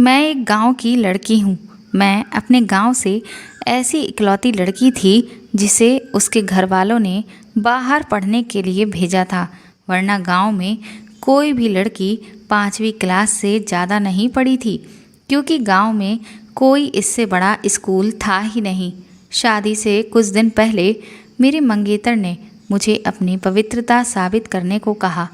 मैं एक गांव की लड़की हूँ। मैं अपने गांव से ऐसी इकलौती लड़की थी जिसे उसके घर वालों ने बाहर पढ़ने के लिए भेजा था, वरना गांव में कोई भी लड़की 5वीं क्लास से ज़्यादा नहीं पढ़ी थी, क्योंकि गांव में कोई इससे बड़ा स्कूल था ही नहीं। शादी से कुछ दिन पहले मेरे मंगेतर ने मुझे अपनी पवित्रता साबित करने को कहा।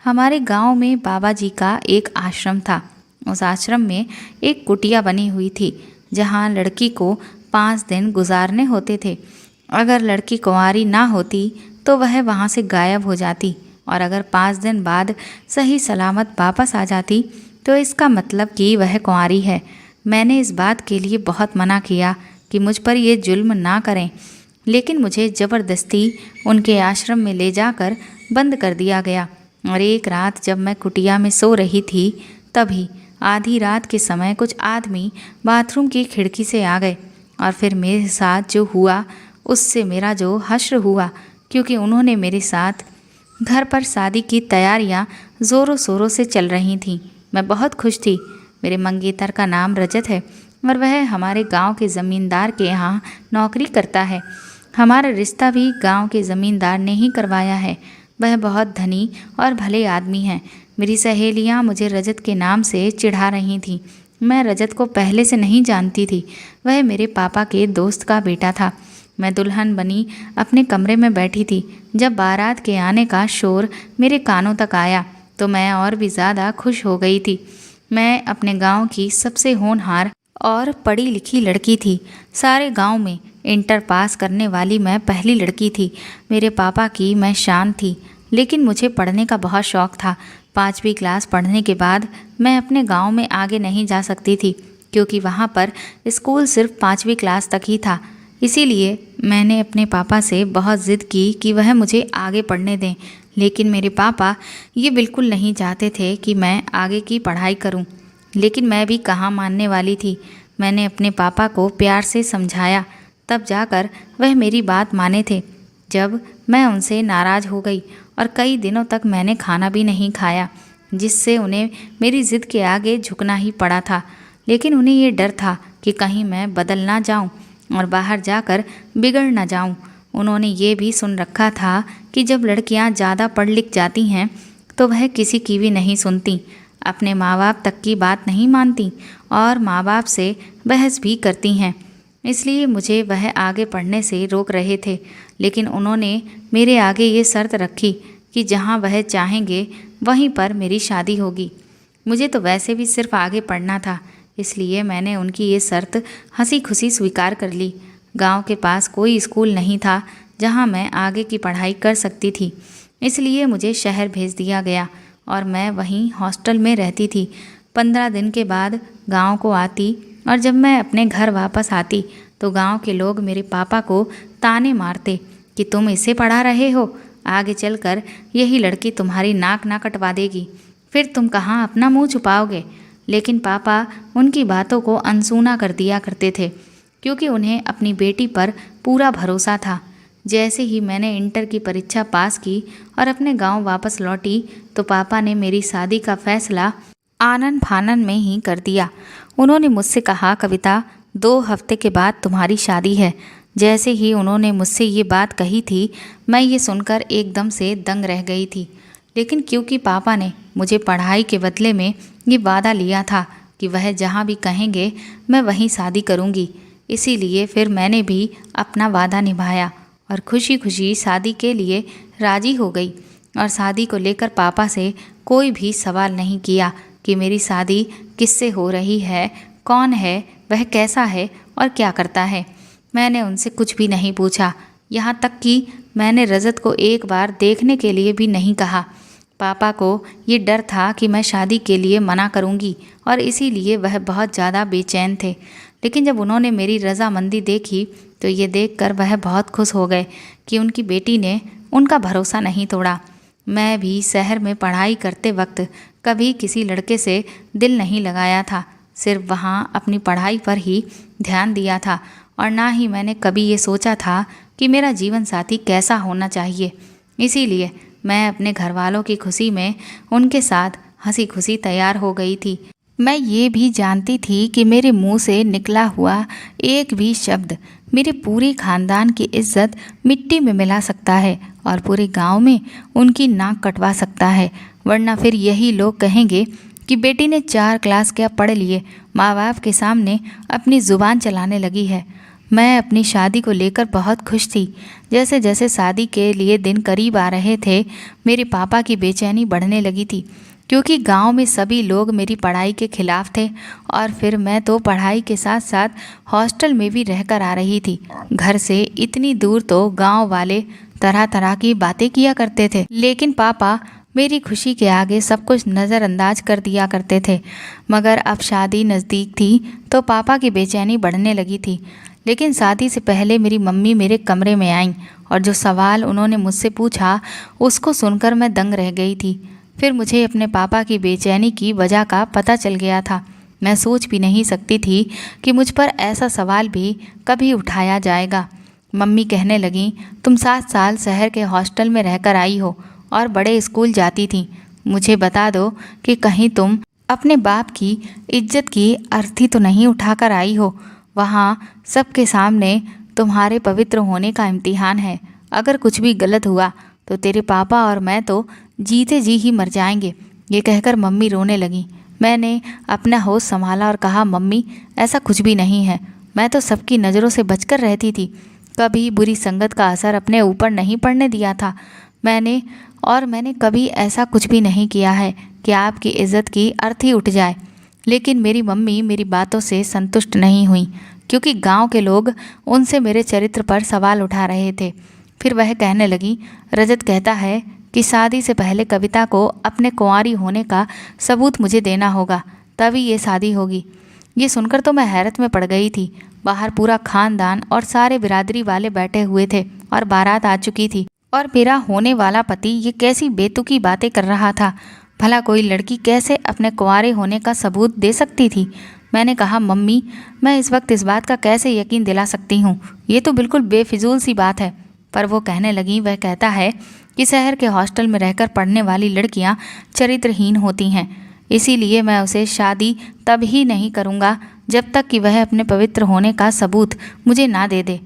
हमारे गांव में बाबा जी का एक आश्रम था। उस आश्रम में एक कुटिया बनी हुई थी जहां लड़की को 5 दिन गुजारने होते थे। अगर लड़की कुंवारी ना होती तो वह वहां से गायब हो जाती, और अगर 5 दिन बाद सही सलामत वापस आ जाती तो इसका मतलब कि वह कुंवारी है। मैंने इस बात के लिए बहुत मना किया कि मुझ पर ये जुल्म ना करें, लेकिन मुझे ज़बरदस्ती उनके आश्रम में ले जाकर बंद कर दिया गया। और एक रात जब मैं कुटिया में सो रही थी, तभी आधी रात के समय कुछ आदमी बाथरूम की खिड़की से आ गए, और फिर मेरे साथ जो हुआ उससे मेरा जो हश्र हुआ, क्योंकि उन्होंने मेरे साथ घर पर शादी की तैयारियां ज़ोरों शोरों से चल रही थीं। मैं बहुत खुश थी। मेरे मंगेतर का नाम रजत है और वह हमारे गांव के ज़मींदार के यहाँ नौकरी करता है। हमारा रिश्ता भी गांव के ज़मींदार ने ही करवाया है। वह बहुत धनी और भले आदमी हैं। मेरी सहेलियां मुझे रजत के नाम से चिढ़ा रही थीं। मैं रजत को पहले से नहीं जानती थी। वह मेरे पापा के दोस्त का बेटा था। मैं दुल्हन बनी अपने कमरे में बैठी थी जब बारात के आने का शोर मेरे कानों तक आया, तो मैं और भी ज़्यादा खुश हो गई थी। मैं अपने गांव की सबसे होनहार और पढ़ी लिखी लड़की थी। सारे गांव में इंटर पास करने वाली मैं पहली लड़की थी। मेरे पापा की मैं शान थी, लेकिन मुझे पढ़ने का बहुत शौक़ था। 5वीं क्लास पढ़ने के बाद मैं अपने गांव में आगे नहीं जा सकती थी, क्योंकि वहां पर स्कूल सिर्फ 5वीं क्लास तक ही था। इसीलिए मैंने अपने पापा से बहुत ज़िद की कि वह मुझे आगे पढ़ने दें, लेकिन मेरे पापा ये बिल्कुल नहीं चाहते थे कि मैं आगे की पढ़ाई करूं। लेकिन मैं भी कहाँ मानने वाली थी। मैंने अपने पापा को प्यार से समझाया, तब जाकर वह मेरी बात माने थे। जब मैं उनसे नाराज़ हो गई और कई दिनों तक मैंने खाना भी नहीं खाया, जिससे उन्हें मेरी ज़िद के आगे झुकना ही पड़ा था। लेकिन उन्हें ये डर था कि कहीं मैं बदल ना जाऊं और बाहर जाकर बिगड़ ना जाऊं। उन्होंने ये भी सुन रखा था कि जब लड़कियां ज़्यादा पढ़ लिख जाती हैं तो वह किसी की भी नहीं सुनती, अपने माँ बाप तक की बात नहीं मानती और माँ बाप से बहस भी करती हैं। इसलिए मुझे वह आगे पढ़ने से रोक रहे थे, लेकिन उन्होंने मेरे आगे ये शर्त रखी कि जहाँ वह चाहेंगे वहीं पर मेरी शादी होगी। मुझे तो वैसे भी सिर्फ आगे पढ़ना था, इसलिए मैंने उनकी ये शर्त हंसी खुशी स्वीकार कर ली। गांव के पास कोई स्कूल नहीं था जहां मैं आगे की पढ़ाई कर सकती थी, इसलिए मुझे शहर भेज दिया गया और मैं वहीं हॉस्टल में रहती थी। 15 दिन के बाद गांव को आती और जब मैं अपने घर वापस आती तो गांव के लोग मेरे पापा को ताने मारते कि तुम इसे पढ़ा रहे हो, आगे चलकर यही लड़की तुम्हारी नाक ना कटवा देगी, फिर तुम कहाँ अपना मुंह छुपाओगे। लेकिन पापा उनकी बातों को अनसुना कर दिया करते थे, क्योंकि उन्हें अपनी बेटी पर पूरा भरोसा था। जैसे ही मैंने इंटर की परीक्षा पास की और अपने गांव वापस लौटी तो पापा ने मेरी शादी का फैसला आनन फानन में ही कर दिया। उन्होंने मुझसे कहा, कविता 2 हफ्ते के बाद तुम्हारी शादी है। जैसे ही उन्होंने मुझसे ये बात कही थी, मैं ये सुनकर एकदम से दंग रह गई थी। लेकिन क्योंकि पापा ने मुझे पढ़ाई के बदले में ये वादा लिया था कि वह जहाँ भी कहेंगे मैं वहीं शादी करूँगी, इसीलिए फिर मैंने भी अपना वादा निभाया और खुशी खुशी शादी के लिए राज़ी हो गई। और शादी को लेकर पापा से कोई भी सवाल नहीं किया कि मेरी शादी किससे हो रही है, कौन है, वह कैसा है और क्या करता है। मैंने उनसे कुछ भी नहीं पूछा, यहाँ तक कि मैंने रजत को एक बार देखने के लिए भी नहीं कहा। पापा को ये डर था कि मैं शादी के लिए मना करूँगी और इसीलिए वह बहुत ज़्यादा बेचैन थे। लेकिन जब उन्होंने मेरी रजामंदी देखी तो ये देखकर वह बहुत खुश हो गए कि उनकी बेटी ने उनका भरोसा नहीं तोड़ा। मैं भी शहर में पढ़ाई करते वक्त कभी किसी लड़के से दिल नहीं लगाया था, सिर्फ वहाँ अपनी पढ़ाई पर ही ध्यान दिया था, और ना ही मैंने कभी ये सोचा था कि मेरा जीवन साथी कैसा होना चाहिए। इसीलिए मैं अपने घर वालों की खुशी में उनके साथ हंसी खुशी तैयार हो गई थी। मैं ये भी जानती थी कि मेरे मुंह से निकला हुआ एक भी शब्द मेरे पूरे खानदान की इज्जत मिट्टी में मिला सकता है और पूरे गांव में उनकी नाक कटवा सकता है। वरना फिर यही लोग कहेंगे कि बेटी ने 4 क्लास क्या पढ़ लिए, माँ बाप के सामने अपनी ज़ुबान चलाने लगी है। मैं अपनी शादी को लेकर बहुत खुश थी। जैसे जैसे शादी के लिए दिन करीब आ रहे थे, मेरे पापा की बेचैनी बढ़ने लगी थी, क्योंकि गांव में सभी लोग मेरी पढ़ाई के खिलाफ थे और फिर मैं तो पढ़ाई के साथ साथ हॉस्टल में भी रहकर आ रही थी। घर से इतनी दूर तो गांव वाले तरह तरह की बातें किया करते थे, लेकिन पापा मेरी खुशी के आगे सब कुछ नज़रअंदाज कर दिया करते थे। मगर अब शादी नज़दीक थी तो पापा की बेचैनी बढ़ने लगी थी। लेकिन शादी से पहले मेरी मम्मी मेरे कमरे में आईं और जो सवाल उन्होंने मुझसे पूछा उसको सुनकर मैं दंग रह गई थी। फिर मुझे अपने पापा की बेचैनी की वजह का पता चल गया था। मैं सोच भी नहीं सकती थी कि मुझ पर ऐसा सवाल भी कभी उठाया जाएगा। मम्मी कहने लगीं, तुम 7 साल शहर के हॉस्टल में रहकर आई हो और बड़े स्कूल जाती थी। मुझे बता दो कि कहीं तुम अपने बाप की इज्जत की अर्थी तो नहीं उठाकर आई हो। वहाँ सबके सामने तुम्हारे पवित्र होने का इम्तिहान है। अगर कुछ भी गलत हुआ तो तेरे पापा और मैं तो जीते जी ही मर जाएंगे। ये कहकर मम्मी रोने लगी। मैंने अपना होश संभाला और कहा, मम्मी ऐसा कुछ भी नहीं है। मैं तो सबकी नज़रों से बचकर रहती थी, कभी बुरी संगत का असर अपने ऊपर नहीं पड़ने दिया था। मैंने कभी ऐसा कुछ भी नहीं किया है कि आपकी इज्जत की अर्थी उठ जाए। लेकिन मेरी मम्मी मेरी बातों से संतुष्ट नहीं हुई, क्योंकि गांव के लोग उनसे मेरे चरित्र पर सवाल उठा रहे थे। फिर वह कहने लगी, रजत कहता है कि शादी से पहले कविता को अपने कुंवारी होने का सबूत मुझे देना होगा, तभी ये शादी होगी। ये सुनकर तो मैं हैरत में पड़ गई थी। बाहर पूरा खानदान और सारे बिरादरी वाले बैठे हुए थे और बारात आ चुकी थी और मेरा होने वाला पति ये कैसी बेतुकी बातें कर रहा था। भला कोई लड़की कैसे अपने कुंवारे होने का सबूत दे सकती थी। मैंने कहा, मम्मी मैं इस वक्त इस बात का कैसे यकीन दिला सकती हूँ, ये तो बिल्कुल बेफिजूल सी बात है। पर वो कहने लगी, वह कहता है कि शहर के हॉस्टल में रहकर पढ़ने वाली लड़कियाँ चरित्रहीन होती हैं, इसीलिए मैं उसे शादी तब ही नहीं करूँगा जब तक कि वह अपने पवित्र होने का सबूत मुझे ना दे दे।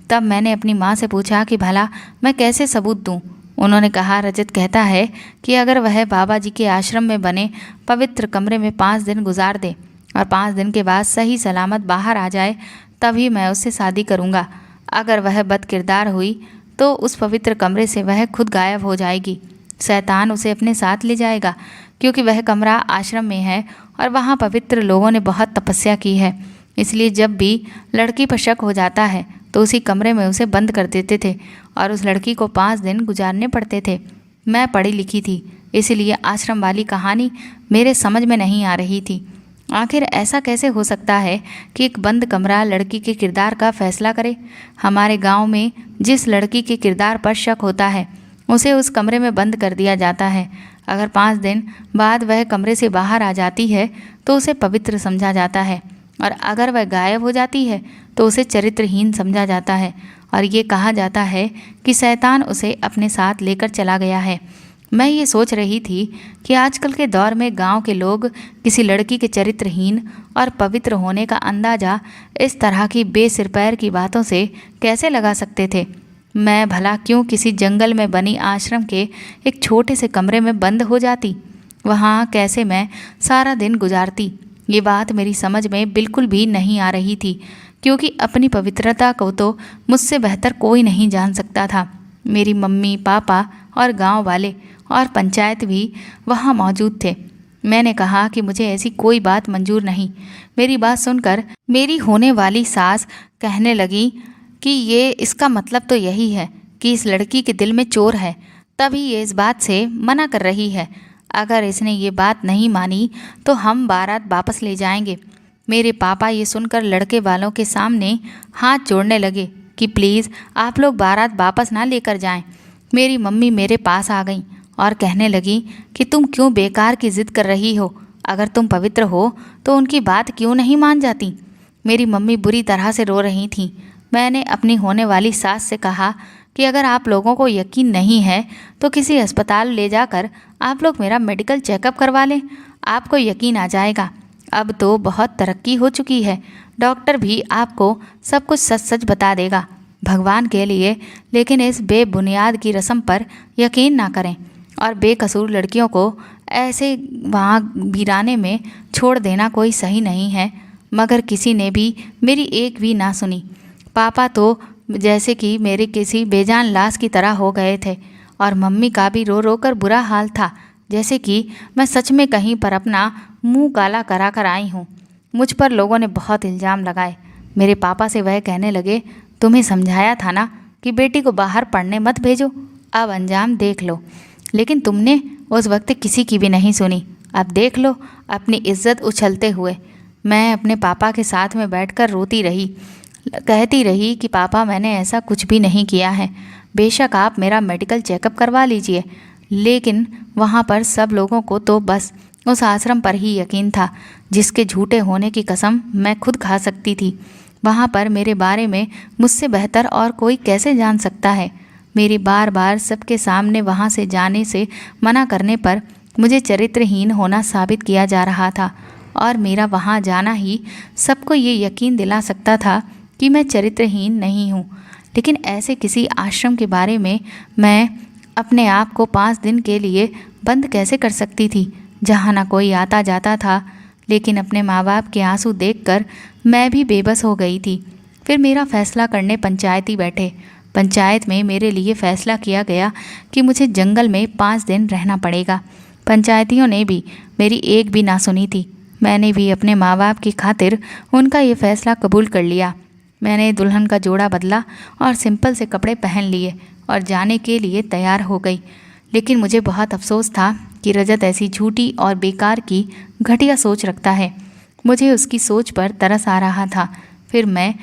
तब मैंने अपनी माँ से पूछा कि भला मैं कैसे सबूत दूँ। उन्होंने कहा, रजत कहता है कि अगर वह बाबा जी के आश्रम में बने पवित्र कमरे में 5 दिन गुजार दे और 5 दिन के बाद सही सलामत बाहर आ जाए, तभी मैं उससे शादी करूँगा। अगर वह बदकिरदार हुई तो उस पवित्र कमरे से वह खुद गायब हो जाएगी। शैतान उसे अपने साथ ले जाएगा, क्योंकि वह कमरा आश्रम में है और वहाँ पवित्र लोगों ने बहुत तपस्या की है। इसलिए जब भी लड़की पर शक हो जाता है तो उसी कमरे में उसे बंद कर देते थे और उस लड़की को 5 दिन गुजारने पड़ते थे। मैं पढ़ी लिखी थी, इसलिए आश्रम वाली कहानी मेरे समझ में नहीं आ रही थी। आखिर ऐसा कैसे हो सकता है कि एक बंद कमरा लड़की के किरदार का फैसला करे। हमारे गांव में जिस लड़की के किरदार पर शक होता है उसे उस कमरे में बंद कर दिया जाता है। अगर 5 दिन बाद वह कमरे से बाहर आ जाती है तो उसे पवित्र समझा जाता है, और अगर वह गायब हो जाती है तो उसे चरित्रहीन समझा जाता है और ये कहा जाता है कि शैतान उसे अपने साथ लेकर चला गया है। मैं ये सोच रही थी कि आजकल के दौर में गांव के लोग किसी लड़की के चरित्रहीन और पवित्र होने का अंदाज़ा इस तरह की बेसिर पैर की बातों से कैसे लगा सकते थे। मैं भला क्यों किसी जंगल में बनी आश्रम के एक छोटे से कमरे में बंद हो जाती। वहाँ कैसे मैं सारा दिन गुजारती, ये बात मेरी समझ में बिल्कुल भी नहीं आ रही थी, क्योंकि अपनी पवित्रता को तो मुझसे बेहतर कोई नहीं जान सकता था। मेरी मम्मी पापा और गांव वाले और पंचायत भी वहाँ मौजूद थे। मैंने कहा कि मुझे ऐसी कोई बात मंजूर नहीं। मेरी बात सुनकर मेरी होने वाली सास कहने लगी कि ये इसका मतलब तो यही है कि इस लड़की के दिल में चोर है, तभी ये इस बात से मना कर रही है। अगर इसने ये बात नहीं मानी तो हम बारात वापस ले जाएंगे। मेरे पापा ये सुनकर लड़के वालों के सामने हाथ जोड़ने लगे कि प्लीज़ आप लोग बारात वापस ना लेकर जाएं। मेरी मम्मी मेरे पास आ गई और कहने लगी कि तुम क्यों बेकार की ज़िद कर रही हो, अगर तुम पवित्र हो तो उनकी बात क्यों नहीं मान जाती। मेरी मम्मी बुरी तरह से रो रही थीं। मैंने अपनी होने वाली सास से कहा कि अगर आप लोगों को यकीन नहीं है तो किसी अस्पताल ले जाकर आप लोग मेरा मेडिकल चेकअप करवा लें, आपको यकीन आ जाएगा। अब तो बहुत तरक्की हो चुकी है, डॉक्टर भी आपको सब कुछ सच सच बता देगा। भगवान के लिए लेकिन इस बेबुनियाद की रस्म पर यकीन ना करें और बेकसूर लड़कियों को ऐसे वहाँ वीराने में छोड़ देना कोई सही नहीं है। मगर किसी ने भी मेरी एक भी ना सुनी। पापा तो जैसे कि मेरे किसी बेजान लाश की तरह हो गए थे और मम्मी का भी रो रो कर बुरा हाल था, जैसे कि मैं सच में कहीं पर अपना मुंह काला करा कर आई हूँ। मुझ पर लोगों ने बहुत इल्ज़ाम लगाए। मेरे पापा से वह कहने लगे, तुम्हें समझाया था ना कि बेटी को बाहर पढ़ने मत भेजो, अब अंजाम देख लो। लेकिन तुमने उस वक्त किसी की भी नहीं सुनी। अब देख लो अपनी इज्जत उछलते हुए। मैं अपने पापा के साथ में बैठकर रोती रही, कहती रही कि पापा मैंने ऐसा कुछ भी नहीं किया है, बेशक आप मेरा मेडिकल चेकअप करवा लीजिए। लेकिन वहाँ पर सब लोगों को तो बस उस आश्रम पर ही यकीन था जिसके झूठे होने की कसम मैं खुद खा सकती थी। वहाँ पर मेरे बारे में मुझसे बेहतर और कोई कैसे जान सकता है। मेरी बार बार सबके सामने वहाँ से जाने से मना करने पर मुझे चरित्रहीन होना साबित किया जा रहा था और मेरा वहाँ जाना ही सबको ये यकीन दिला सकता था कि मैं चरित्रहीन नहीं हूँ। लेकिन ऐसे किसी आश्रम के बारे में मैं अपने आप को 5 दिन के लिए बंद कैसे कर सकती थी, जहाँ ना कोई आता जाता था। लेकिन अपने माँ बाप के आंसू देखकर मैं भी बेबस हो गई थी। फिर मेरा फैसला करने पंचायती बैठे। पंचायत में मेरे लिए फैसला किया गया कि मुझे जंगल में 5 दिन रहना पड़ेगा। पंचायतियों ने भी मेरी एक भी ना सुनी थी। मैंने भी अपने माँ बाप की खातिर उनका ये फैसला कबूल कर लिया। मैंने दुल्हन का जोड़ा बदला और सिंपल से कपड़े पहन लिए और जाने के लिए तैयार हो गई। लेकिन मुझे बहुत अफसोस था कि रजत ऐसी झूठी और बेकार की घटिया सोच रखता है। मुझे उसकी सोच पर तरस आ रहा था। फिर मैं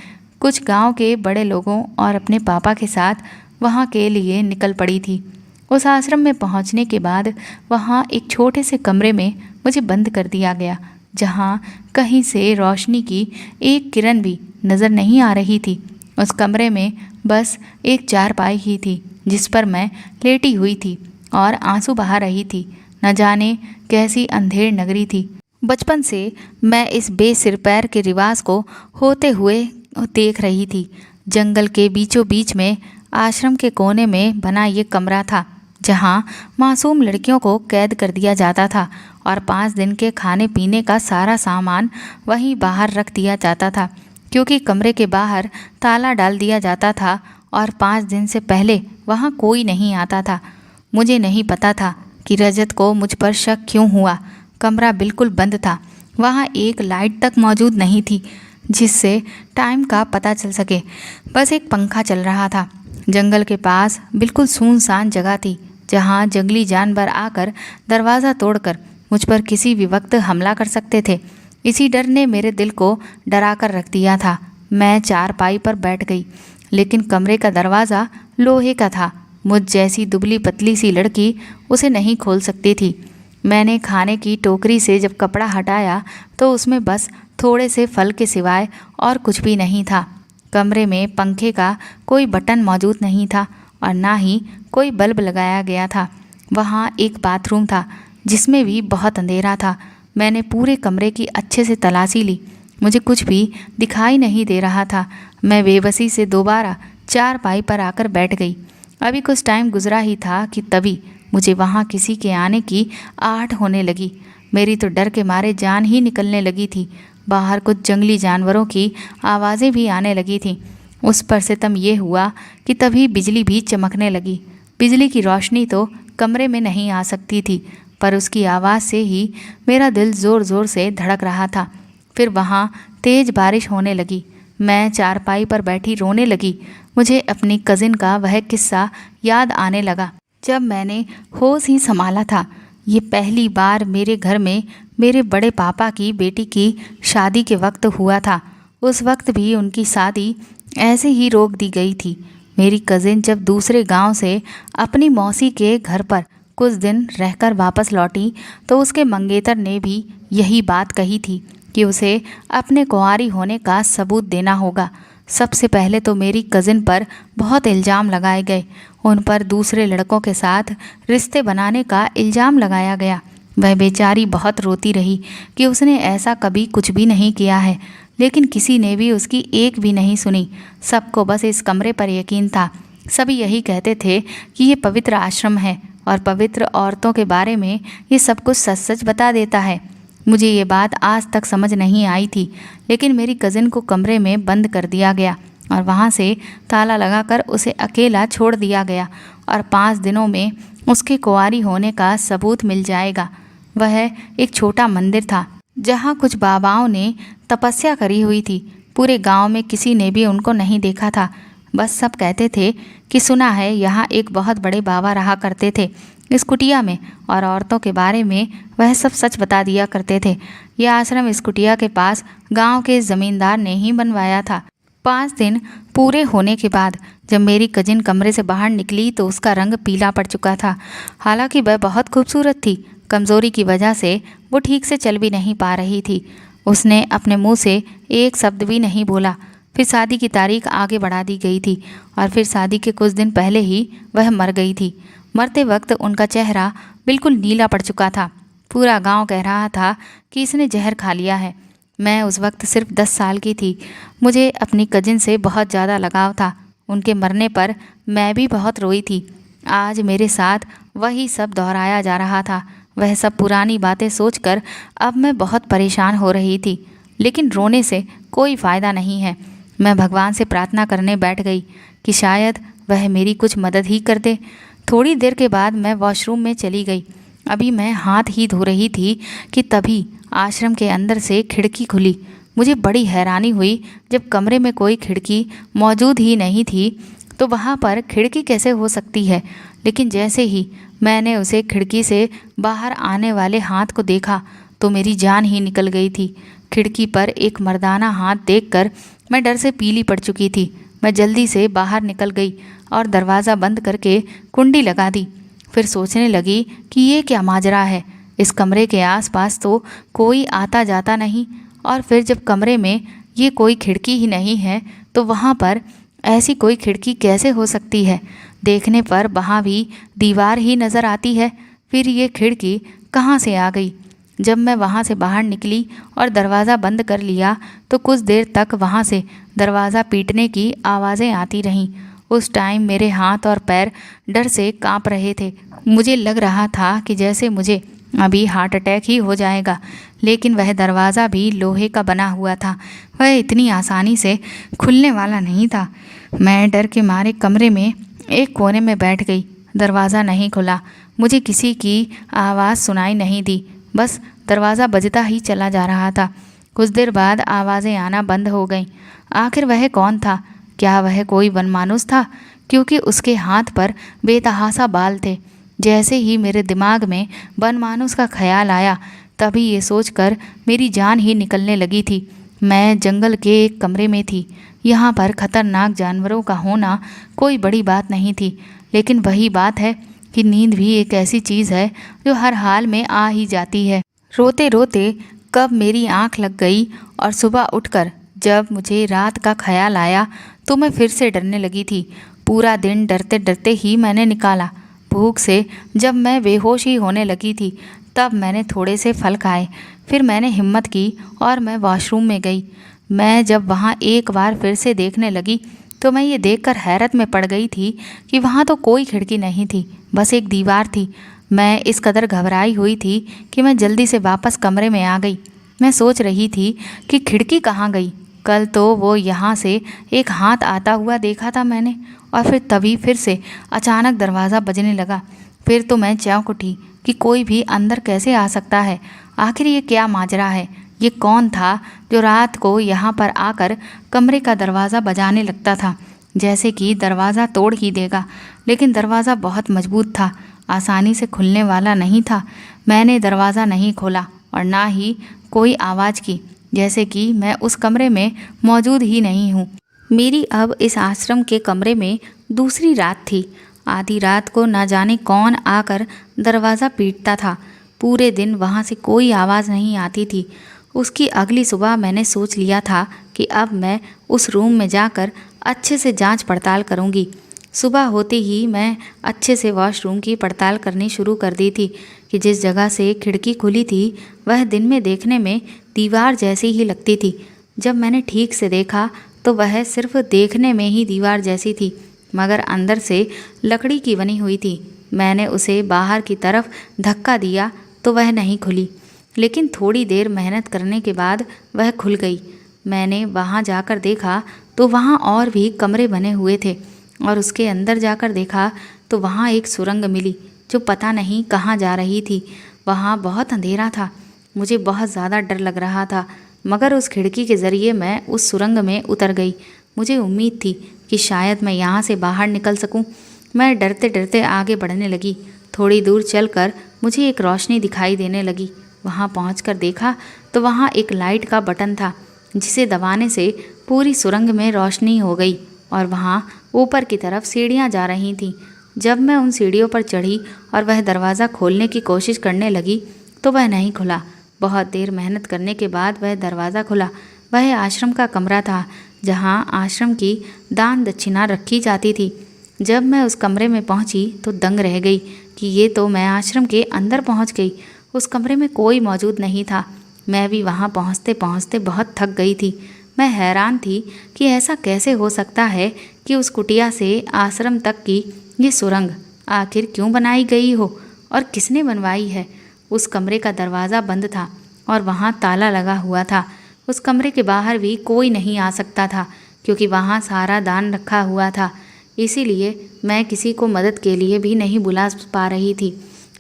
कुछ गांव के बड़े लोगों और अपने पापा के साथ वहां के लिए निकल पड़ी थी। उस आश्रम में पहुंचने के बाद वहां एक छोटे से कमरे में मुझे बंद कर दिया गया, जहां कहीं से रोशनी की एक किरण भी नज़र नहीं आ रही थी। उस कमरे में बस एक चारपाई ही थी जिस पर मैं लेटी हुई थी और आंसू बहा रही थी। न जाने कैसी अंधेर नगरी थी। बचपन से मैं इस बेसिर पैर के रिवाज को होते हुए देख रही थी। जंगल के बीचों बीच में आश्रम के कोने में बना ये कमरा था जहाँ मासूम लड़कियों को कैद कर दिया जाता था और 5 दिन के खाने पीने का सारा सामान वहीं बाहर रख दिया जाता था, क्योंकि कमरे के बाहर ताला डाल दिया जाता था और 5 दिन से पहले वहाँ कोई नहीं आता था। मुझे नहीं पता था कि रजत को मुझ पर शक क्यों हुआ। कमरा बिल्कुल बंद था। वहाँ एक लाइट तक मौजूद नहीं थी जिससे टाइम का पता चल सके। बस एक पंखा चल रहा था। जंगल के पास बिल्कुल सुनसान जगह थी जहाँ जंगली जानवर आकर दरवाज़ा तोड़कर मुझ पर किसी भी वक्त हमला कर सकते थे। इसी डर ने मेरे दिल को डरा कर रख दिया था। मैं चारपाई पर बैठ गई, लेकिन कमरे का दरवाज़ा लोहे का था। मुझ जैसी दुबली पतली सी लड़की उसे नहीं खोल सकती थी। मैंने खाने की टोकरी से जब कपड़ा हटाया तो उसमें बस थोड़े से फल के सिवाय और कुछ भी नहीं था। कमरे में पंखे का कोई बटन मौजूद नहीं था और ना ही कोई बल्ब लगाया गया था। वहाँ एक बाथरूम था जिसमें भी बहुत अंधेरा था। मैंने पूरे कमरे की अच्छे से तलाशी ली, मुझे कुछ भी दिखाई नहीं दे रहा था। मैं बेबसी से दोबारा चारपाई पर आकर बैठ गई। अभी कुछ टाइम गुजरा ही था कि तभी मुझे वहाँ किसी के आने की आहट होने लगी। मेरी तो डर के मारे जान ही निकलने लगी थी। बाहर कुछ जंगली जानवरों की आवाज़ें भी आने लगी थीं। उस पर सितम ये हुआ कि तभी बिजली भी चमकने लगी। बिजली की रोशनी तो कमरे में नहीं आ सकती थी, पर उसकी आवाज़ से ही मेरा दिल ज़ोर ज़ोर से धड़क रहा था। फिर वहाँ तेज़ बारिश होने लगी। मैं चारपाई पर बैठी रोने लगी। मुझे अपनी कज़िन का वह किस्सा याद आने लगा जब मैंने होश ही संभाला था। ये पहली बार मेरे घर में मेरे बड़े पापा की बेटी की शादी के वक्त हुआ था। उस वक्त भी उनकी शादी ऐसे ही रोक दी गई थी। मेरी कज़िन जब दूसरे गांव से अपनी मौसी के घर पर कुछ दिन रहकर वापस लौटी तो उसके मंगेतर ने भी यही बात कही थी कि उसे अपने कुंवारी होने का सबूत देना होगा। सबसे पहले तो मेरी कज़िन पर बहुत इल्ज़ाम लगाए गए। उन पर दूसरे लड़कों के साथ रिश्ते बनाने का इल्ज़ाम लगाया गया। वह बेचारी बहुत रोती रही कि उसने ऐसा कभी कुछ भी नहीं किया है, लेकिन किसी ने भी उसकी एक भी नहीं सुनी। सबको बस इस कमरे पर यकीन था। सभी यही कहते थे कि ये पवित्र आश्रम है और पवित्र औरतों के बारे में ये सब कुछ सच सच बता देता है। मुझे ये बात आज तक समझ नहीं आई थी, लेकिन मेरी कज़िन को कमरे में बंद कर दिया गया और वहाँ से ताला लगाकर उसे अकेला छोड़ दिया गया और 5 दिनों में उसके कुंवारी होने का सबूत मिल जाएगा। वह एक छोटा मंदिर था जहाँ कुछ बाबाओं ने तपस्या करी हुई थी। पूरे गांव में किसी ने भी उनको नहीं देखा था। बस सब कहते थे कि सुना है यहाँ एक बहुत बड़े बाबा रहा करते थे इस कुटिया में, और औरतों के बारे में वह सब सच बता दिया करते थे। यह आश्रम इस कुटिया के पास गांव के ज़मींदार ने ही बनवाया था। 5 दिन पूरे होने के बाद जब मेरी कजिन कमरे से बाहर निकली तो उसका रंग पीला पड़ चुका था। हालांकि वह बहुत खूबसूरत थी, कमज़ोरी की वजह से वो ठीक से चल भी नहीं पा रही थी। उसने अपने मुंह से एक शब्द भी नहीं बोला। फिर शादी की तारीख आगे बढ़ा दी गई थी और फिर शादी के कुछ दिन पहले ही वह मर गई थी। मरते वक्त उनका चेहरा बिल्कुल नीला पड़ चुका था। पूरा गांव कह रहा था कि इसने जहर खा लिया है। मैं उस वक्त सिर्फ 10 साल की थी। मुझे अपनी कजिन से बहुत ज़्यादा लगाव था। उनके मरने पर मैं भी बहुत रोई थी। आज मेरे साथ वही सब दोहराया जा रहा था। वह सब पुरानी बातें सोचकर अब मैं बहुत परेशान हो रही थी, लेकिन रोने से कोई फ़ायदा नहीं है। मैं भगवान से प्रार्थना करने बैठ गई कि शायद वह मेरी कुछ मदद ही कर दे। थोड़ी देर के बाद मैं वॉशरूम में चली गई। अभी मैं हाथ ही धो रही थी कि तभी आश्रम के अंदर से खिड़की खुली। मुझे बड़ी हैरानी हुई। जब कमरे में कोई खिड़की मौजूद ही नहीं थी तो वहाँ पर खिड़की कैसे हो सकती है। लेकिन जैसे ही मैंने उसे खिड़की से बाहर आने वाले हाथ को देखा तो मेरी जान ही निकल गई थी। खिड़की पर एक मर्दाना हाथ देखकर मैं डर से पीली पड़ चुकी थी। मैं जल्दी से बाहर निकल गई और दरवाज़ा बंद करके कुंडी लगा दी। फिर सोचने लगी कि ये क्या माजरा है। इस कमरे के आसपास तो कोई आता जाता नहीं, और फिर जब कमरे में ये कोई खिड़की ही नहीं है तो वहाँ पर ऐसी कोई खिड़की कैसे हो सकती है। देखने पर वहाँ भी दीवार ही नज़र आती है। फिर ये खिड़की कहाँ से आ गई। जब मैं वहाँ से बाहर निकली और दरवाज़ा बंद कर लिया तो कुछ देर तक वहाँ से दरवाज़ा पीटने की आवाज़ें आती रहीं। उस टाइम मेरे हाथ और पैर डर से कांप रहे थे। मुझे लग रहा था कि जैसे मुझे अभी हार्ट अटैक ही हो जाएगा। लेकिन वह दरवाज़ा भी लोहे का बना हुआ था। वह इतनी आसानी से खुलने वाला नहीं था। मैं डर के मारे कमरे में एक कोने में बैठ गई। दरवाज़ा नहीं खुला। मुझे किसी की आवाज़ सुनाई नहीं दी। बस दरवाज़ा बजता ही चला जा रहा था। कुछ देर बाद आवाज़ें आना बंद हो गईं। आखिर वह कौन था? क्या वह कोई वनमानुस था? क्योंकि उसके हाथ पर बेतहासा बाल थे। जैसे ही मेरे दिमाग में वनमानुस का ख्याल आया तभी ये सोचकर मेरी जान ही निकलने लगी थी। मैं जंगल के एक कमरे में थी। यहाँ पर खतरनाक जानवरों का होना कोई बड़ी बात नहीं थी, लेकिन वही बात है कि नींद भी एक ऐसी चीज़ है जो हर हाल में आ ही जाती है। रोते रोते कब मेरी आंख लग गई और सुबह उठकर जब मुझे रात का ख्याल आया तो मैं फिर से डरने लगी थी। पूरा दिन डरते डरते ही मैंने निकाला। भूख से जब मैं बेहोश ही होने लगी थी तब मैंने थोड़े से फल खाए। फिर मैंने हिम्मत की और मैं वॉशरूम में गई। मैं जब वहाँ एक बार फिर से देखने लगी तो मैं ये देखकर हैरत में पड़ गई थी कि वहाँ तो कोई खिड़की नहीं थी, बस एक दीवार थी। मैं इस कदर घबराई हुई थी कि मैं जल्दी से वापस कमरे में आ गई। मैं सोच रही थी कि खिड़की कहाँ गई। कल तो वो यहाँ से एक हाथ आता हुआ देखा था मैंने, और फिर तभी फिर से अचानक दरवाज़ा बजने लगा। फिर तो मैं चौंक उठी कि कोई भी अंदर कैसे आ सकता है। आखिर ये क्या माजरा है। ये कौन था जो रात को यहाँ पर आकर कमरे का दरवाज़ा बजाने लगता था, जैसे कि दरवाज़ा तोड़ ही देगा। लेकिन दरवाज़ा बहुत मजबूत था, आसानी से खुलने वाला नहीं था। मैंने दरवाज़ा नहीं खोला और ना ही कोई आवाज़ की, जैसे कि मैं उस कमरे में मौजूद ही नहीं हूँ। मेरी अब इस आश्रम के कमरे में दूसरी रात थी। आधी रात को ना जाने कौन आकर दरवाज़ा पीटता था। पूरे दिन वहाँ से कोई आवाज़ नहीं आती थी। उसकी अगली सुबह मैंने सोच लिया था कि अब मैं उस रूम में जाकर अच्छे से जांच पड़ताल करूँगी। सुबह होते ही मैं अच्छे से वॉशरूम की पड़ताल करनी शुरू कर दी थी कि जिस जगह से खिड़की खुली थी वह दिन में देखने में दीवार जैसी ही लगती थी। जब मैंने ठीक से देखा तो वह सिर्फ देखने में ही दीवार जैसी थी, मगर अंदर से लकड़ी की बनी हुई थी। मैंने उसे बाहर की तरफ धक्का दिया तो वह नहीं खुली, लेकिन थोड़ी देर मेहनत करने के बाद वह खुल गई। मैंने वहाँ जाकर देखा तो वहाँ और भी कमरे बने हुए थे, और उसके अंदर जाकर देखा तो वहाँ एक सुरंग मिली जो पता नहीं कहाँ जा रही थी। वहाँ बहुत अंधेरा था, मुझे बहुत ज़्यादा डर लग रहा था, मगर उस खिड़की के ज़रिए मैं उस सुरंग में उतर गई। मुझे उम्मीद थी कि शायद मैं यहाँ से बाहर निकल सकूँ। मैं डरते डरते आगे बढ़ने लगी। थोड़ी दूर चलकर मुझे एक रोशनी दिखाई देने लगी। वहाँ पहुँचकर देखा तो वहाँ एक लाइट का बटन था, जिसे दबाने से पूरी सुरंग में रोशनी हो गई और वहाँ ऊपर की तरफ सीढ़ियाँ जा रही थीं। जब मैं उन सीढ़ियों पर चढ़ी और वह दरवाज़ा खोलने की कोशिश करने लगी तो वह नहीं खुला। बहुत देर मेहनत करने के बाद वह दरवाज़ा खुला। वह आश्रम का कमरा था, जहाँ आश्रम की दान दक्षिणा रखी जाती थी। जब मैं उस कमरे में पहुंची तो दंग रह गई कि ये तो मैं आश्रम के अंदर पहुंच गई। उस कमरे में कोई मौजूद नहीं था। मैं भी वहां पहुंचते पहुंचते बहुत थक गई थी। मैं हैरान थी कि ऐसा कैसे हो सकता है कि उस कुटिया से आश्रम तक की ये सुरंग आखिर क्यों बनाई गई हो और किसने बनवाई है। उस कमरे का दरवाज़ा बंद था और वहाँ ताला लगा हुआ था। उस कमरे के बाहर भी कोई नहीं आ सकता था, क्योंकि वहाँ सारा दान रखा हुआ था। इसीलिए मैं किसी को मदद के लिए भी नहीं बुला पा रही थी।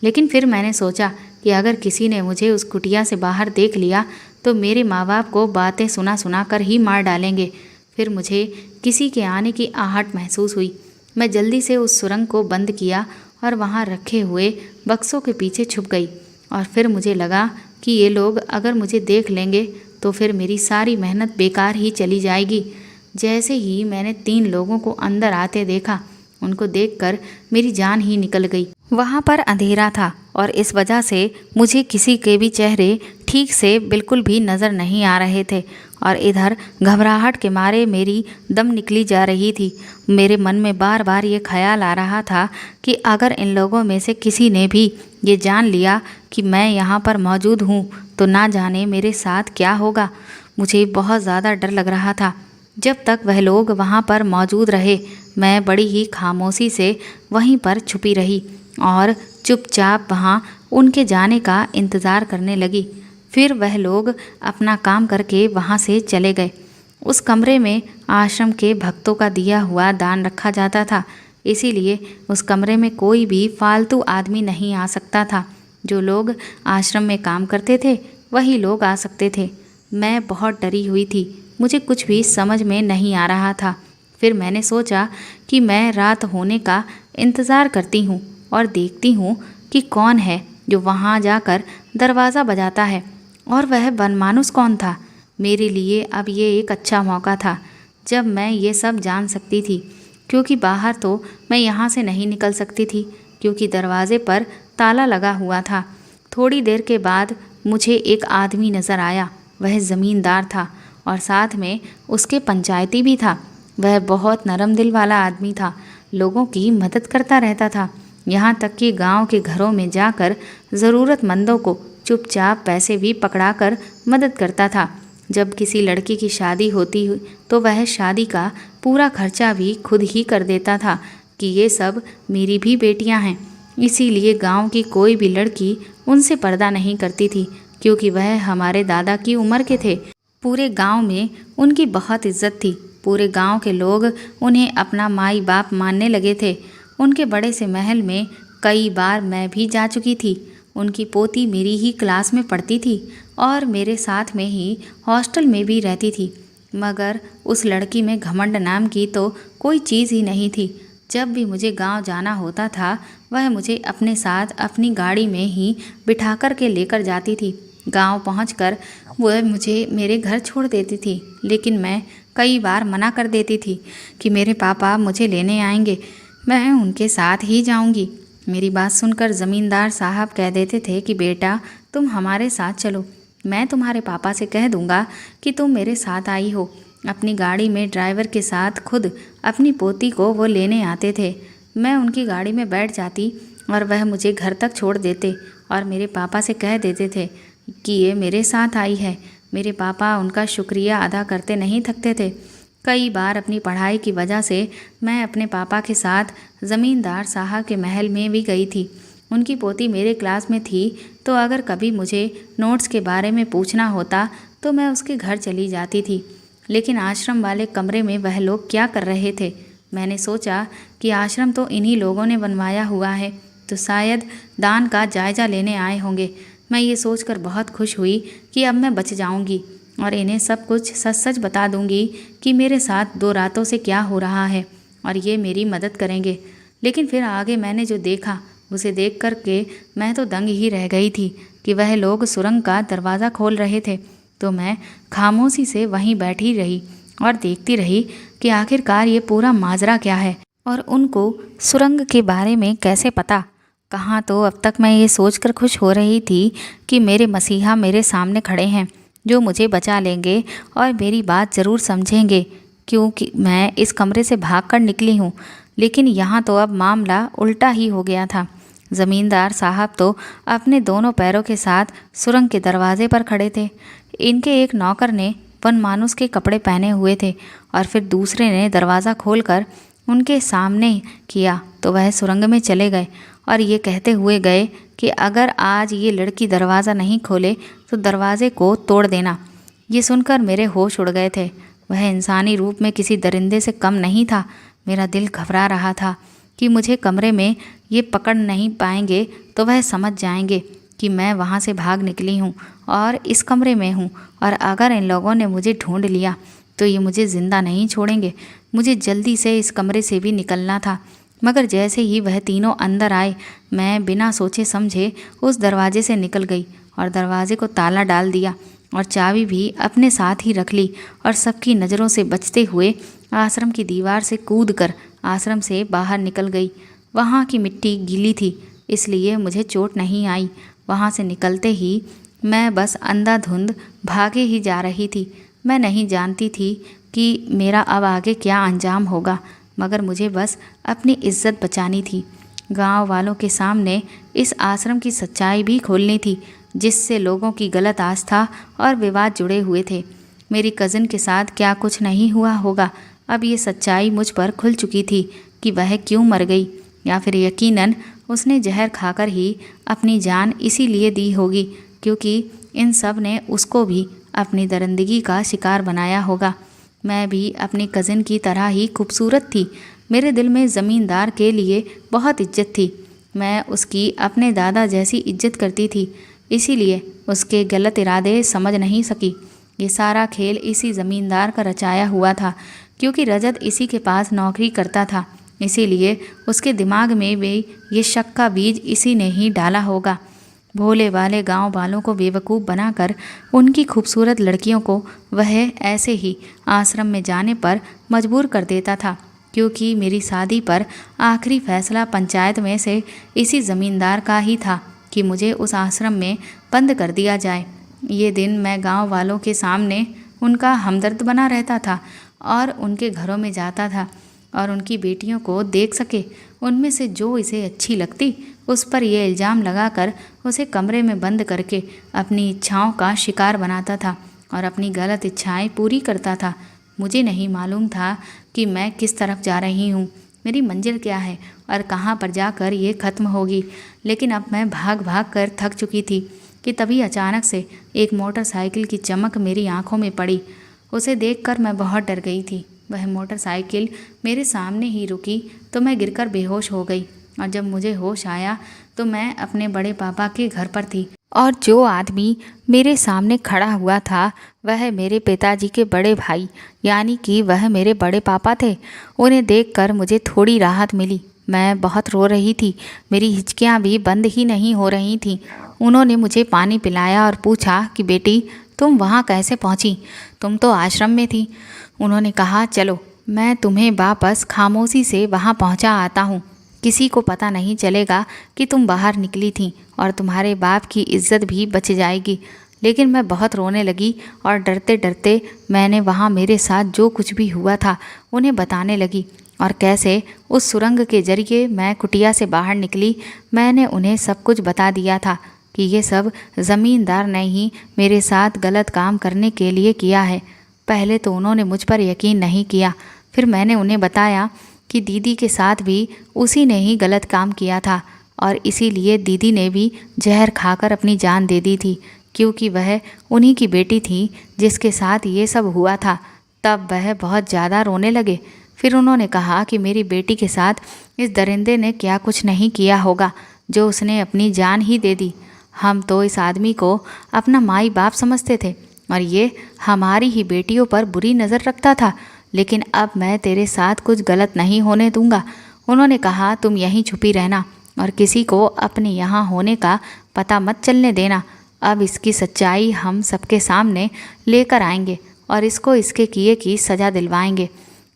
लेकिन फिर मैंने सोचा कि अगर किसी ने मुझे उस कुटिया से बाहर देख लिया तो मेरे माँ बाप को बातें सुना सुना कर ही मार डालेंगे। फिर मुझे किसी के आने की आहट महसूस हुई। मैं जल्दी से उस सुरंग को बंद किया और वहाँ रखे हुए बक्सों के पीछे छुप गई। और फिर मुझे लगा कि ये लोग अगर मुझे देख लेंगे तो फिर मेरी सारी मेहनत बेकार ही चली जाएगी। जैसे ही मैंने 3 लोगों को अंदर आते देखा, उनको देखकर मेरी जान ही निकल गई। वहाँ पर अंधेरा था और इस वजह से मुझे किसी के भी चेहरे ठीक से बिल्कुल भी नज़र नहीं आ रहे थे, और इधर घबराहट के मारे मेरी दम निकली जा रही थी। मेरे मन में बार बार ये ख्याल आ रहा था कि अगर इन लोगों में से किसी ने भी ये जान लिया कि मैं यहाँ पर मौजूद हूँ तो ना जाने मेरे साथ क्या होगा। मुझे बहुत ज़्यादा डर लग रहा था। जब तक वह लोग वहाँ पर मौजूद रहे, मैं बड़ी ही खामोशी से वहीं पर छुपी रही और चुपचाप वहाँ उनके जाने का इंतज़ार करने लगी। फिर वह लोग अपना काम करके वहाँ से चले गए। उस कमरे में आश्रम के भक्तों का दिया हुआ दान रखा जाता था, इसीलिए उस कमरे में कोई भी फालतू आदमी नहीं आ सकता था। जो लोग आश्रम में काम करते थे वही लोग आ सकते थे। मैं बहुत डरी हुई थी, मुझे कुछ भी समझ में नहीं आ रहा था। फिर मैंने सोचा कि मैं रात होने का इंतज़ार करती हूँ और देखती हूँ कि कौन है जो वहाँ जाकर दरवाज़ा बजाता है, और वह बनमानुस कौन था। मेरे लिए अब ये एक अच्छा मौका था जब मैं ये सब जान सकती थी, क्योंकि बाहर तो मैं यहाँ से नहीं निकल सकती थी, क्योंकि दरवाज़े पर ताला लगा हुआ था। थोड़ी देर के बाद मुझे एक आदमी नज़र आया। वह ज़मींदार था और साथ में उसके पंचायती भी था। वह बहुत नरम दिल वाला आदमी था, लोगों की मदद करता रहता था, यहाँ तक कि गांव के घरों में जाकर ज़रूरतमंदों को चुपचाप पैसे भी पकड़ाकर मदद करता था। जब किसी लड़की की शादी होती तो वह शादी का पूरा खर्चा भी खुद ही कर देता था कि ये सब मेरी भी बेटियां हैं। इसीलिए गांव की कोई भी लड़की उनसे पर्दा नहीं करती थी, क्योंकि वह हमारे दादा की उम्र के थे। पूरे गांव में उनकी बहुत इज्जत थी। पूरे गांव के लोग उन्हें अपना माई बाप मानने लगे थे। उनके बड़े से महल में कई बार मैं भी जा चुकी थी। उनकी पोती मेरी ही क्लास में पढ़ती थी और मेरे साथ में ही हॉस्टल में भी रहती थी, मगर उस लड़की में घमंड नाम की तो कोई चीज़ ही नहीं थी। जब भी मुझे गांव जाना होता था वह मुझे अपने साथ अपनी गाड़ी में ही बिठा कर के लेकर जाती थी। गांव पहुंचकर वह मुझे मेरे घर छोड़ देती थी, लेकिन मैं कई बार मना कर देती थी कि मेरे पापा मुझे लेने आएंगे, मैं उनके साथ ही जाऊंगी। मेरी बात सुनकर ज़मींदार साहब कह देते थे कि बेटा तुम हमारे साथ चलो, मैं तुम्हारे पापा से कह दूंगा कि तुम मेरे साथ आई हो। अपनी गाड़ी में ड्राइवर के साथ खुद अपनी पोती को वो लेने आते थे। मैं उनकी गाड़ी में बैठ जाती और वह मुझे घर तक छोड़ देते और मेरे पापा से कह देते थे कि ये मेरे साथ आई है। मेरे पापा उनका शुक्रिया अदा करते नहीं थकते थे। कई बार अपनी पढ़ाई की वजह से मैं अपने पापा के साथ ज़मींदार साहब के महल में भी गई थी। उनकी पोती मेरे क्लास में थी, तो अगर कभी मुझे नोट्स के बारे में पूछना होता तो मैं उसके घर चली जाती थी। लेकिन आश्रम वाले कमरे में वह लोग क्या कर रहे थे? मैंने सोचा कि आश्रम तो इन्हीं लोगों ने बनवाया हुआ है, तो शायद दान का जायज़ा लेने आए होंगे। मैं ये सोचकर बहुत खुश हुई कि अब मैं बच जाऊंगी और इन्हें सब कुछ सच सच बता दूंगी कि मेरे साथ 2 रातों से क्या हो रहा है, और ये मेरी मदद करेंगे। लेकिन फिर आगे मैंने जो देखा उसे देख कर के मैं तो दंग ही रह गई थी कि वह लोग सुरंग का दरवाज़ा खोल रहे थे। तो मैं खामोशी से वहीं बैठी रही और देखती रही कि आखिरकार ये पूरा माजरा क्या है और उनको सुरंग के बारे में कैसे पता। कहाँ तो अब तक मैं ये सोचकर खुश हो रही थी कि मेरे मसीहा मेरे सामने खड़े हैं जो मुझे बचा लेंगे और मेरी बात ज़रूर समझेंगे, क्योंकि मैं इस कमरे से भागकर निकली हूँ। लेकिन यहाँ तो अब मामला उल्टा ही हो गया था। ज़मींदार साहब तो अपने दोनों पैरों के साथ सुरंग के दरवाजे पर खड़े थे। इनके एक नौकर ने वनमानुष के कपड़े पहने हुए थे और फिर दूसरे ने दरवाज़ा खोलकर उनके सामने किया तो वह सुरंग में चले गए और ये कहते हुए गए कि अगर आज ये लड़की दरवाज़ा नहीं खोले तो दरवाजे को तोड़ देना। ये सुनकर मेरे होश उड़ गए थे। वह इंसानी रूप में किसी दरिंदे से कम नहीं था। मेरा दिल घबरा रहा था कि मुझे कमरे में ये पकड़ नहीं पाएंगे तो वह समझ जाएंगे कि मैं वहाँ से भाग निकली हूँ और इस कमरे में हूँ, और अगर इन लोगों ने मुझे ढूंढ लिया तो ये मुझे ज़िंदा नहीं छोड़ेंगे। मुझे जल्दी से इस कमरे से भी निकलना था। मगर जैसे ही वह तीनों अंदर आए, मैं बिना सोचे समझे उस दरवाजे से निकल गई और दरवाजे को ताला डाल दिया और चाबी भी अपने साथ ही रख ली और सबकी नज़रों से बचते हुए आश्रम की दीवार से कूदकर आश्रम से बाहर निकल गई। वहाँ की मिट्टी गीली थी, इसलिए मुझे चोट नहीं आई। वहाँ से निकलते ही मैं बस अंधाधुंध भागे ही जा रही थी। मैं नहीं जानती थी कि मेरा अब आगे क्या अंजाम होगा, मगर मुझे बस अपनी इज्जत बचानी थी। गांव वालों के सामने इस आश्रम की सच्चाई भी खोलनी थी, जिससे लोगों की गलत आस्था और विवाद जुड़े हुए थे। मेरी कज़न के साथ क्या कुछ नहीं हुआ होगा। अब ये सच्चाई मुझ पर खुल चुकी थी कि वह क्यों मर गई, या फिर यकीनन उसने जहर खाकर ही अपनी जान इसीलिए दी होगी क्योंकि इन सब ने उसको भी अपनी दरिंदगी का शिकार बनाया होगा। मैं भी अपनी कज़न की तरह ही खूबसूरत थी। मेरे दिल में ज़मींदार के लिए बहुत इज्जत थी। मैं उसकी अपने दादा जैसी इज्जत करती थी, इसीलिए उसके गलत इरादे समझ नहीं सकी। ये सारा खेल इसी ज़मींदार का रचाया हुआ था, क्योंकि रजत इसी के पास नौकरी करता था। इसीलिए उसके दिमाग में भी ये शक का बीज इसी ने ही डाला होगा। भोले वाले गांव वालों को बेवकूफ़ बनाकर उनकी खूबसूरत लड़कियों को वह ऐसे ही आश्रम में जाने पर मजबूर कर देता था, क्योंकि मेरी शादी पर आखिरी फैसला पंचायत में से इसी ज़मींदार का ही था कि मुझे उस आश्रम में बंद कर दिया जाए। ये दिन मैं गांव वालों के सामने उनका हमदर्द बना रहता था और उनके घरों में जाता था और उनकी बेटियों को देख सके उनमें से जो इसे अच्छी लगती उस पर यह इल्ज़ाम लगाकर उसे कमरे में बंद करके अपनी इच्छाओं का शिकार बनाता था और अपनी गलत इच्छाएं पूरी करता था। मुझे नहीं मालूम था कि मैं किस तरफ जा रही हूँ, मेरी मंजिल क्या है और कहाँ पर जाकर ये ख़त्म होगी। लेकिन अब मैं भाग भाग कर थक चुकी थी कि तभी अचानक से एक मोटरसाइकिल की चमक मेरी आंखों में पड़ी। उसे देखकर मैं बहुत डर गई थी। वह मोटरसाइकिल मेरे सामने ही रुकी तो मैं गिरकर बेहोश हो गई, और जब मुझे होश आया तो मैं अपने बड़े पापा के घर पर थी और जो आदमी मेरे सामने खड़ा हुआ था वह मेरे पिताजी के बड़े भाई यानी कि वह मेरे बड़े पापा थे। उन्हें देखकर मुझे थोड़ी राहत मिली। मैं बहुत रो रही थी, मेरी हिचकियाँ भी बंद ही नहीं हो रही थीं। उन्होंने मुझे पानी पिलाया और पूछा कि बेटी तुम वहाँ कैसे पहुँची, तुम तो आश्रम में थी। उन्होंने कहा चलो मैं तुम्हें वापस खामोशी से वहाँ पहुँचा आता हूँ, किसी को पता नहीं चलेगा कि तुम बाहर निकली थी और तुम्हारे बाप की इज्जत भी बच जाएगी। लेकिन मैं बहुत रोने लगी और डरते डरते मैंने वहाँ मेरे साथ जो कुछ भी हुआ था उन्हें बताने लगी और कैसे उस सुरंग के जरिए मैं कुटिया से बाहर निकली। मैंने उन्हें सब कुछ बता दिया था। कि ये सब ज़मींदार ने ही मेरे साथ गलत काम करने के लिए किया है। पहले तो उन्होंने मुझ पर यकीन नहीं किया। फिर मैंने उन्हें बताया कि दीदी के साथ भी उसी ने ही गलत काम किया था और इसीलिए दीदी ने भी जहर खाकर अपनी जान दे दी थी, क्योंकि वह उन्हीं की बेटी थी जिसके साथ ये सब हुआ था। तब वह बहुत ज़्यादा रोने लगे। फिर उन्होंने कहा कि मेरी बेटी के साथ इस दरिंदे ने क्या कुछ नहीं किया होगा जो उसने अपनी जान ही दे दी। हम तो इस आदमी को अपना माई बाप समझते थे और ये हमारी ही बेटियों पर बुरी नज़र रखता था, लेकिन अब मैं तेरे साथ कुछ गलत नहीं होने दूंगा। उन्होंने कहा तुम यहीं छुपी रहना और किसी को अपने यहाँ होने का पता मत चलने देना। अब इसकी सच्चाई हम सबके सामने लेकर आएंगे और इसको इसके किए की सज़ा दिलवाएंगे।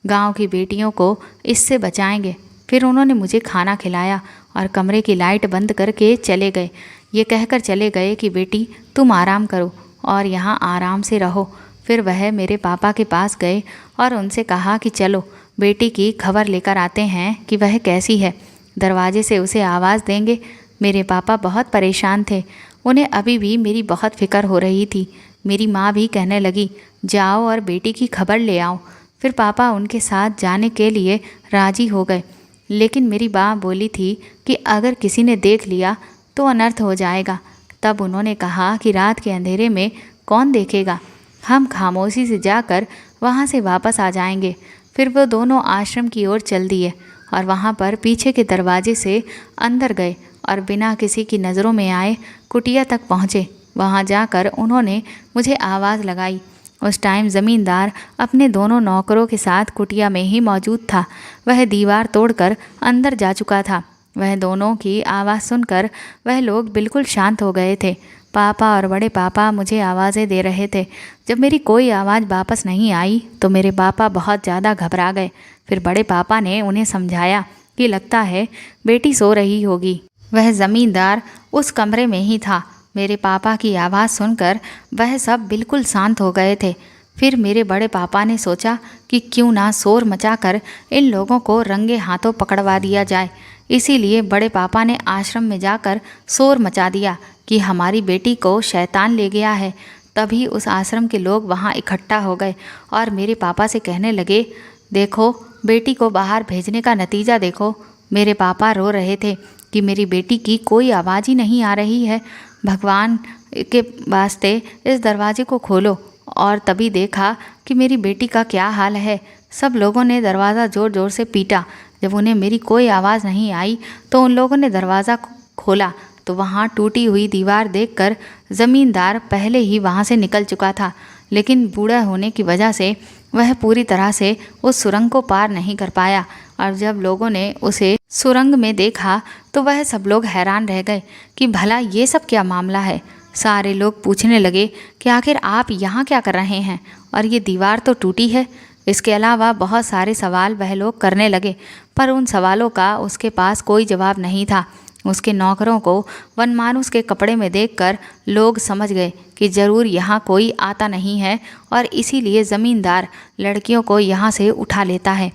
गांव की बेटियों को इससे बचाएंगे। फिर उन्होंने मुझे खाना खिलाया और कमरे की लाइट बंद करके चले गए। ये कहकर चले गए कि बेटी तुम आराम करो और यहाँ आराम से रहो। फिर वह मेरे पापा के पास गए और उनसे कहा कि चलो बेटी की खबर लेकर आते हैं कि वह कैसी है। दरवाजे से उसे आवाज़ देंगे। मेरे पापा बहुत परेशान थे। उन्हें अभी भी मेरी बहुत फिक्र हो रही थी। मेरी माँ भी कहने लगी जाओ और बेटी की खबर ले आओ। फिर पापा उनके साथ जाने के लिए राजी हो गए, लेकिन मेरी माँ बोली थी कि अगर किसी ने देख लिया तो अनर्थ हो जाएगा। तब उन्होंने कहा कि रात के अंधेरे में कौन देखेगा, हम खामोशी से जाकर वहाँ से वापस आ जाएंगे। फिर वो दोनों आश्रम की ओर चल दिए और वहाँ पर पीछे के दरवाजे से अंदर गए और बिना किसी की नज़रों में आए कुटिया तक पहुँचे। वहाँ जाकर उन्होंने मुझे आवाज़ लगाई। उस टाइम ज़मींदार अपने दोनों नौकरों के साथ कुटिया में ही मौजूद था। वह दीवार तोड़कर अंदर जा चुका था। वह दोनों की आवाज़ सुनकर वह लोग बिल्कुल शांत हो गए थे। पापा और बड़े पापा मुझे आवाज़ें दे रहे थे। जब मेरी कोई आवाज़ वापस नहीं आई तो मेरे पापा बहुत ज़्यादा घबरा गए। फिर बड़े पापा ने उन्हें समझाया कि लगता है बेटी सो रही होगी। वह ज़मींदार उस कमरे में ही था। मेरे पापा की आवाज़ सुनकर वह सब बिल्कुल शांत हो गए थे। फिर मेरे बड़े पापा ने सोचा कि क्यों ना शोर मचाकर इन लोगों को रंगे हाथों पकड़वा दिया जाए। इसीलिए बड़े पापा ने आश्रम में जाकर शोर मचा दिया कि हमारी बेटी को शैतान ले गया है। तभी उस आश्रम के लोग वहाँ इकट्ठा हो गए और मेरे पापा से कहने लगे देखो बेटी को बाहर भेजने का नतीजा देखो। मेरे पापा रो रहे थे कि मेरी बेटी की कोई आवाज़ ही नहीं आ रही है। भगवान के वास्ते इस दरवाजे को खोलो। और तभी देखा कि मेरी बेटी का क्या हाल है। सब लोगों ने दरवाज़ा ज़ोर ज़ोर से पीटा। जब उन्हें मेरी कोई आवाज़ नहीं आई तो उन लोगों ने दरवाज़ा खोला तो वहाँ टूटी हुई दीवार देखकर ज़मींदार पहले ही वहाँ से निकल चुका था, लेकिन बूढ़ा होने की वजह से वह पूरी तरह से उस सुरंग को पार नहीं कर पाया। और जब लोगों ने उसे सुरंग में देखा तो वह सब लोग हैरान रह गए कि भला ये सब क्या मामला है। सारे लोग पूछने लगे कि आखिर आप यहाँ क्या कर रहे हैं और ये दीवार तो टूटी है। इसके अलावा बहुत सारे सवाल वह लोग करने लगे, पर उन सवालों का उसके पास कोई जवाब नहीं था। उसके नौकरों को वनमानुष के कपड़े में देखकर लोग समझ गए कि ज़रूर यहाँ कोई आता नहीं है और इसीलिए ज़मींदार लड़कियों को यहाँ से उठा लेता है।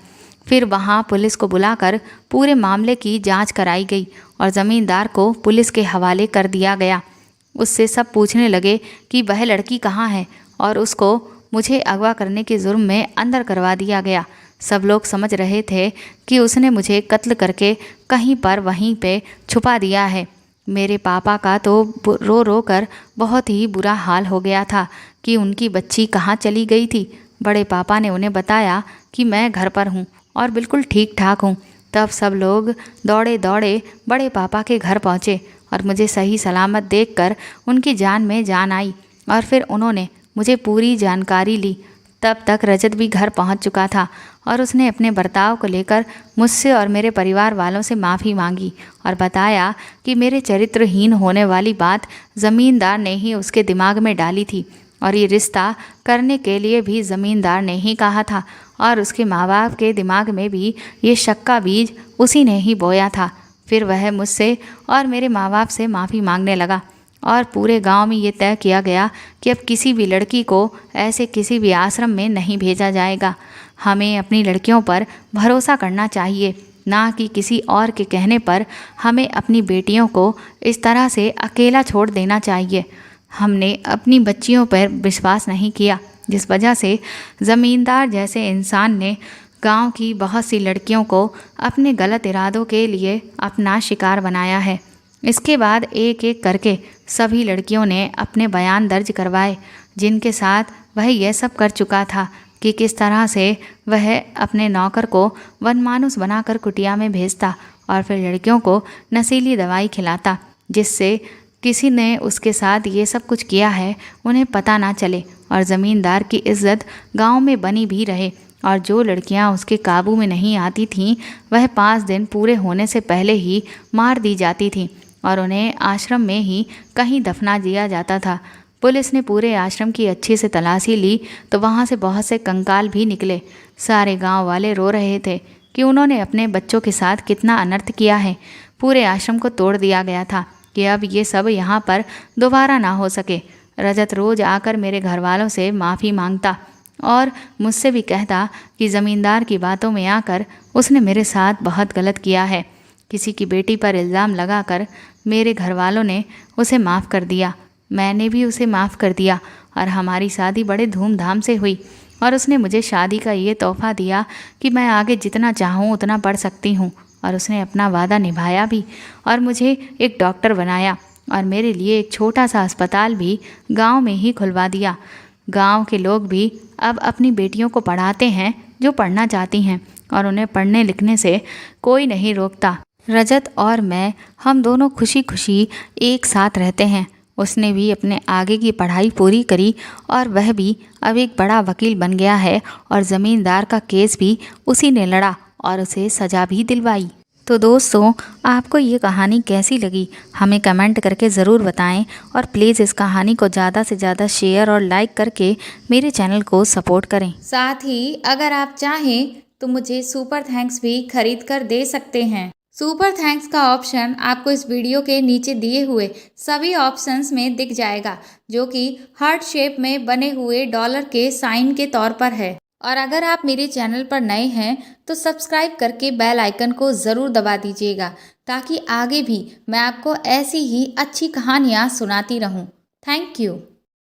फिर वहाँ पुलिस को बुलाकर पूरे मामले की जांच कराई गई और ज़मींदार को पुलिस के हवाले कर दिया गया। उससे सब पूछने लगे कि वह लड़की कहाँ है और उसको मुझे अगवा करने के जुर्म में अंदर करवा दिया गया। सब लोग समझ रहे थे कि उसने मुझे कत्ल करके कहीं पर वहीं पे छुपा दिया है। मेरे पापा का तो रो रो कर बहुत ही बुरा हाल हो गया था कि उनकी बच्ची कहाँ चली गई थी। बड़े पापा ने उन्हें बताया कि मैं घर पर हूँ और बिल्कुल ठीक ठाक हूँ। तब सब लोग दौड़े दौड़े बड़े पापा के घर पहुँचे और मुझे सही सलामत देखकर उनकी जान में जान आई और फिर उन्होंने मुझे पूरी जानकारी ली। तब तक रजत भी घर पहुंच चुका था और उसने अपने बर्ताव को लेकर मुझसे और मेरे परिवार वालों से माफ़ी मांगी और बताया कि मेरे चरित्रहीन होने वाली बात ज़मींदार ने ही उसके दिमाग में डाली थी और ये रिश्ता करने के लिए भी ज़मींदार ने ही कहा था और उसके माँ बाप के दिमाग में भी ये शक का बीज उसी ने ही बोया था। फिर वह मुझसे और मेरे माँ बाप से माफ़ी मांगने लगा और पूरे गांव में ये तय किया गया कि अब किसी भी लड़की को ऐसे किसी भी आश्रम में नहीं भेजा जाएगा। हमें अपनी लड़कियों पर भरोसा करना चाहिए, ना कि किसी और के कहने पर हमें अपनी बेटियों को इस तरह से अकेला छोड़ देना चाहिए। हमने अपनी बच्चियों पर विश्वास नहीं किया, जिस वजह से ज़मींदार जैसे इंसान ने गांव की बहुत सी लड़कियों को अपने गलत इरादों के लिए अपना शिकार बनाया है। इसके बाद एक एक करके सभी लड़कियों ने अपने बयान दर्ज करवाए, जिनके साथ वह यह सब कर चुका था कि किस तरह से वह अपने नौकर को वनमानुस बनाकर कुटिया में भेजता और फिर लड़कियों को नशीली दवाई खिलाता, जिससे किसी ने उसके साथ ये सब कुछ किया है उन्हें पता ना चले और ज़मींदार की इज्जत गांव में बनी भी रहे। और जो लड़कियां उसके काबू में नहीं आती थीं वह 5 दिन पूरे होने से पहले ही मार दी जाती थीं और उन्हें आश्रम में ही कहीं दफना दिया जाता था। पुलिस ने पूरे आश्रम की अच्छी से तलाशी ली तो वहाँ से बहुत से कंकाल भी निकले। सारे गांव वाले रो रहे थे कि उन्होंने अपने बच्चों के साथ कितना अनर्थ किया है। पूरे आश्रम को तोड़ दिया गया था कि अब ये सब यहाँ पर दोबारा ना हो सके। रजत रोज आकर मेरे घर वालों से माफ़ी मांगता और मुझसे भी कहता कि ज़मींदार की बातों में आकर उसने मेरे साथ बहुत गलत किया है। किसी की बेटी पर इल्ज़ाम लगाकर मेरे घर वालों ने उसे माफ़ कर दिया, मैंने भी उसे माफ़ कर दिया और हमारी शादी बड़े धूमधाम से हुई और उसने मुझे शादी का ये तोहफ़ा दिया कि मैं आगे जितना चाहूँ उतना पढ़ सकती हूँ। और उसने अपना वादा निभाया भी और मुझे एक डॉक्टर बनाया और मेरे लिए एक छोटा सा अस्पताल भी गांव में ही खुलवा दिया। गांव के लोग भी अब अपनी बेटियों को पढ़ाते हैं जो पढ़ना चाहती हैं और उन्हें पढ़ने लिखने से कोई नहीं रोकता। रजत और मैं हम दोनों खुशी खुशी एक साथ रहते हैं। उसने भी अपने आगे की पढ़ाई पूरी करी और वह भी अब एक बड़ा वकील बन गया है और ज़मींदार का केस भी उसी ने लड़ा और उसे सज़ा भी दिलवाई। तो दोस्तों, आपको ये कहानी कैसी लगी हमें कमेंट करके ज़रूर बताएं और प्लीज़ इस कहानी को ज़्यादा से ज़्यादा शेयर और लाइक करके मेरे चैनल को सपोर्ट करें। साथ ही अगर आप चाहें तो मुझे सुपर थैंक्स भी खरीद कर दे सकते हैं। सुपर थैंक्स का ऑप्शन आपको इस वीडियो के नीचे दिए हुए सभी ऑप्शंस में दिख जाएगा, जो कि हार्ट शेप में बने हुए डॉलर के साइन के तौर पर है। और अगर आप मेरे चैनल पर नए हैं तो सब्सक्राइब करके बेल आइकन को ज़रूर दबा दीजिएगा, ताकि आगे भी मैं आपको ऐसी ही अच्छी कहानियाँ सुनाती रहूँ। Thank you.